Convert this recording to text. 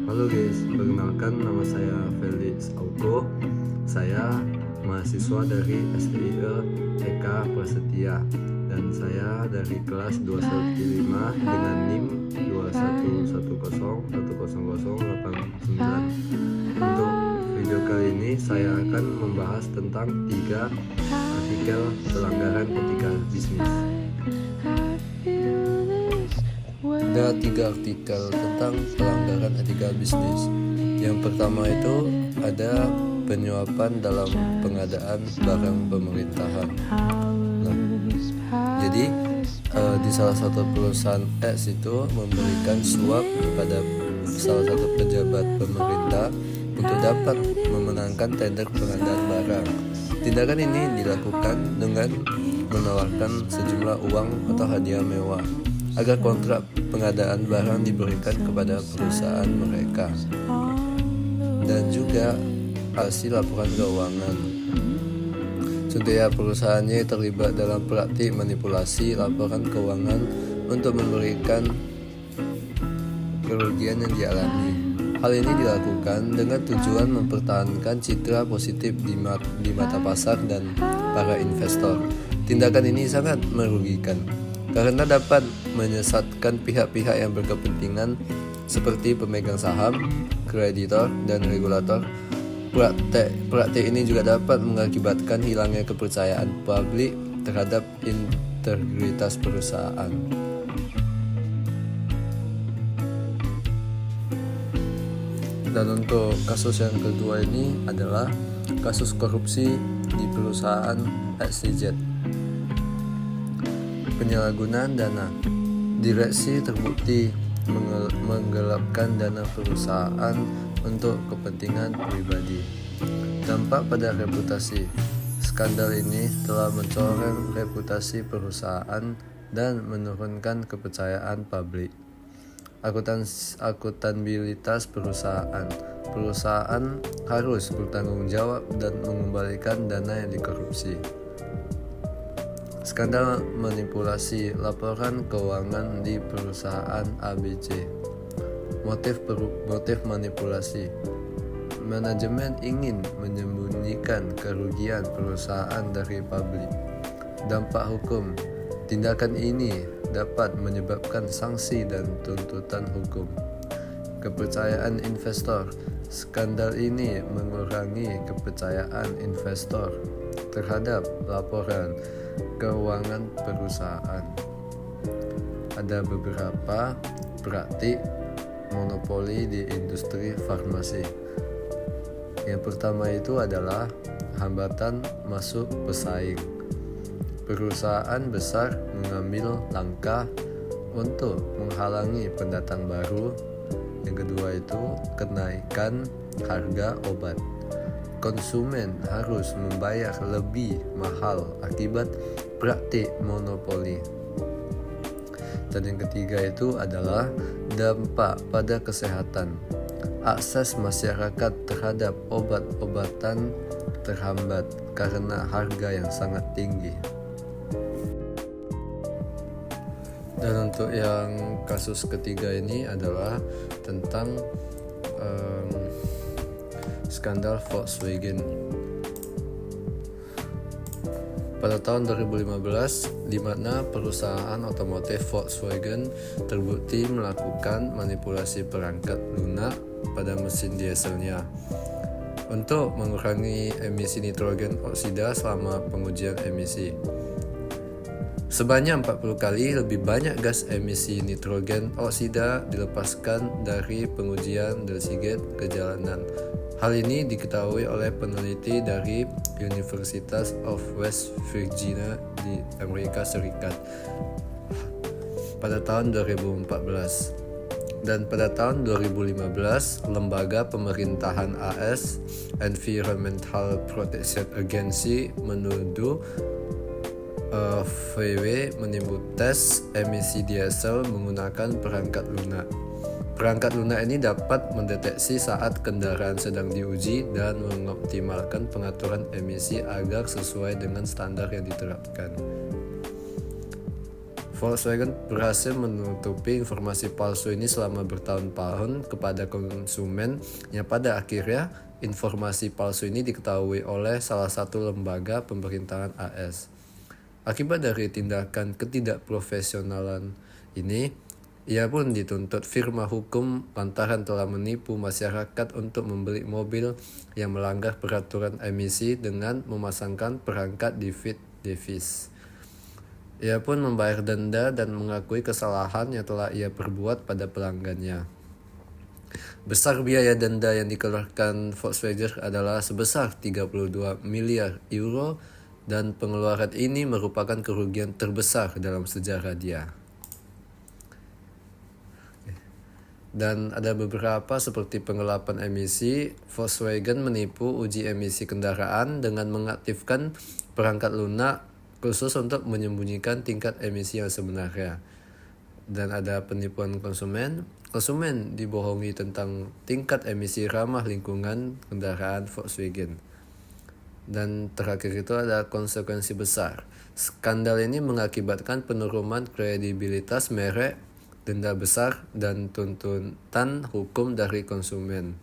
Halo guys, perkenalkan nama saya Felix Augo. Saya mahasiswa dari STIE Eka Prasetya dan saya dari kelas 215 dengan NIM 2110100089. Untuk video kali ini saya akan membahas tentang 3 artikel pelanggaran etika bisnis. Ada 3 artikel tentang pelanggaran etika bisnis. Yang pertama itu ada penyuapan dalam pengadaan barang pemerintahan. Jadi di salah satu perusahaan X itu memberikan suap kepada salah satu pejabat pemerintah untuk dapat memenangkan tender pengadaan barang. Tindakan ini dilakukan dengan menawarkan sejumlah uang atau hadiah mewah agar kontrak pengadaan barang diberikan kepada perusahaan mereka, dan juga hasil laporan keuangan. Setiap perusahaannya terlibat dalam praktik manipulasi laporan keuangan untuk memberikan kerugian yang dialami. Hal ini dilakukan dengan tujuan mempertahankan citra positif di mata pasar dan para investor. Tindakan ini sangat merugikan karena dapat menyesatkan pihak-pihak yang berkepentingan seperti pemegang saham, kreditor, dan regulator. Praktik ini juga dapat mengakibatkan hilangnya kepercayaan publik terhadap integritas perusahaan. Dan untuk kasus yang kedua ini adalah kasus korupsi di perusahaan XYZ. Penyalahgunaan dana. Direksi terbukti menggelapkan dana perusahaan untuk kepentingan pribadi. Dampak pada reputasi. Skandal ini telah mencoreng reputasi perusahaan dan menurunkan kepercayaan publik. Akuntabilitas perusahaan. Perusahaan harus bertanggung jawab dan mengembalikan dana yang dikorupsi. Skandal manipulasi laporan keuangan di perusahaan ABC. Motif manipulasi. Manajemen ingin menyembunyikan kerugian perusahaan dari publik. Dampak hukum. Tindakan ini dapat menyebabkan sanksi dan tuntutan hukum. Kepercayaan investor. Skandal ini mengurangi kepercayaan investor terhadap laporan keuangan perusahaan. Ada beberapa praktik monopoli di industri farmasi. Yang pertama itu adalah hambatan masuk pesaing. Perusahaan besar mengambil langkah untuk menghalangi pendatang baru. Yang kedua itu kenaikan harga obat. Konsumen harus membayar lebih mahal akibat praktik monopoli. Dan yang ketiga itu adalah dampak pada kesehatan. Akses masyarakat terhadap obat-obatan terhambat karena harga yang sangat tinggi. Dan untuk yang kasus ketiga ini adalah tentang skandal Volkswagen. Pada tahun 2015, di mana perusahaan otomotif Volkswagen terbukti melakukan manipulasi perangkat lunak pada mesin dieselnya untuk mengurangi emisi nitrogen oksida selama pengujian emisi. Sebanyak 40 kali lebih banyak gas emisi nitrogen oksida dilepaskan dari pengujian Dieselgate ke jalanan. Hal ini diketahui oleh peneliti dari University of West Virginia di Amerika Serikat pada tahun 2014. Dan pada tahun 2015, lembaga pemerintahan AS Environmental Protection Agency menuduh VW menimbun tes emisi diesel menggunakan perangkat lunak. Perangkat lunak ini dapat mendeteksi saat kendaraan sedang diuji dan mengoptimalkan pengaturan emisi agar sesuai dengan standar yang diterapkan. Volkswagen berhasil menutupi informasi palsu ini selama bertahun-tahun kepada konsumen, yang pada akhirnya informasi palsu ini diketahui oleh salah satu lembaga pemerintahan AS. Akibat dari tindakan ketidakprofesionalan ini, ia pun dituntut firma hukum lantaran telah menipu masyarakat untuk membeli mobil yang melanggar peraturan emisi dengan memasangkan perangkat David Davis. Ia pun membayar denda dan mengakui kesalahan yang telah ia perbuat pada pelanggannya. Besar biaya denda yang dikeluarkan Volkswagen adalah sebesar 32 miliar euro dan pengeluaran ini merupakan kerugian terbesar dalam sejarah dia. Dan ada beberapa seperti penggelapan emisi. Volkswagen menipu uji emisi kendaraan dengan mengaktifkan perangkat lunak khusus untuk menyembunyikan tingkat emisi yang sebenarnya. Dan ada penipuan konsumen. Konsumen dibohongi tentang tingkat emisi ramah lingkungan kendaraan Volkswagen. Dan terakhir itu ada konsekuensi besar. Skandal ini mengakibatkan penurunan kredibilitas merek, denda besar, dan tuntutan hukum dari konsumen.